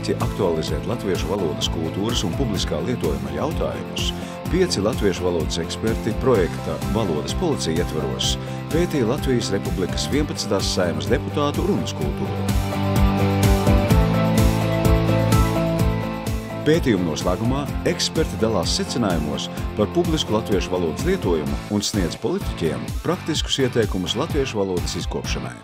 mērķi aktualizēt latviešu valodas kultūras un publiskā lietojuma jautājumus, 5 latviešu valodas eksperti projekta Valodas policija ietvaros pētīja Latvijas Republikas 11. Saeimas deputātu runas kultūru. Pētījuma noslēgumā eksperti dalās secinājumos par publisku latviešu valodas lietojumu un sniedz politiķiem praktiskus ieteikumus latviešu valodas izkopšanai.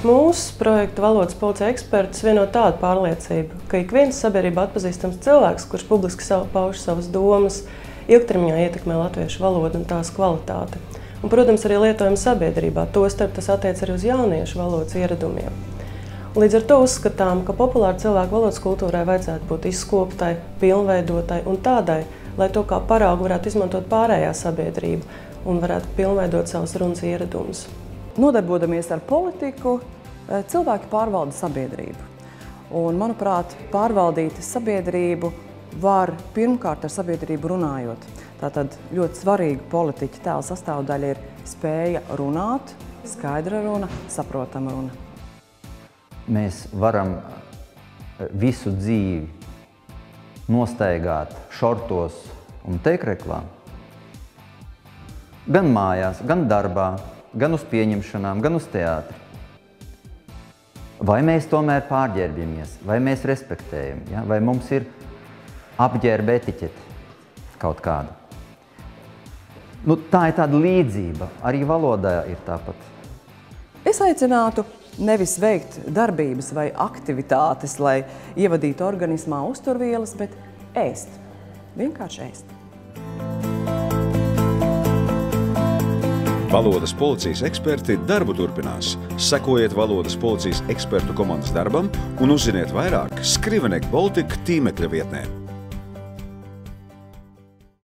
Mūsu projekta Valodas policija ekspertus vieno tādu pārliecību, ka ik viens sabiedrībā atpazīstams cilvēks, kurš publiski pauž savas domas, ilgtermiņā ietekmē latviešu valodu un tās kvalitāti. Un, protams, arī lietojumu sabiedrībā, tostarp tas attiec arī uz jauniešu valodas ieradumiem. Līdz ar to uzskatām, ka populāra cilvēku valodas kultūrai vajadzētu būt izkoptai, pilnveidotai un tādai, lai to kā paraugu varētu izmantot pārējā sabiedrība un varētu pilnveidot savus runas ieradumus. Nodarbodamies ar politiku, cilvēki pārvalda sabiedrību. Un, manuprāt, pārvaldīt sabiedrību var pirmkārt ar sabiedrību runājot. Tātad ļoti svarīga politiķa tēla sastāvdaļa ir spēja runāt, skaidra runa, saprotama runa. Mēs varam visu dzīvi nostaigāt šortos un teikreklā, gan mājās, gan darbā, gan uz pieņemšanām, gan uz teātri. Vai mēs tomēr pārģērbjamies, vai mēs respektējam, ja? Vai mums ir apģērba etiķete kaut kāda. Tā ir tāda līdzība, arī valodā ir tāpat. Es aicinātu nevis veikt darbības vai aktivitātes, lai ievadītu organismā uzturvielas, bet ēst. Vienkārši ēst. Valodas policijas eksperti darbu turpinās. Sekojiet Valodas policijas ekspertu komandas darbam un uzziniet vairāk Skrivenek Baltic tīmekļa vietnē.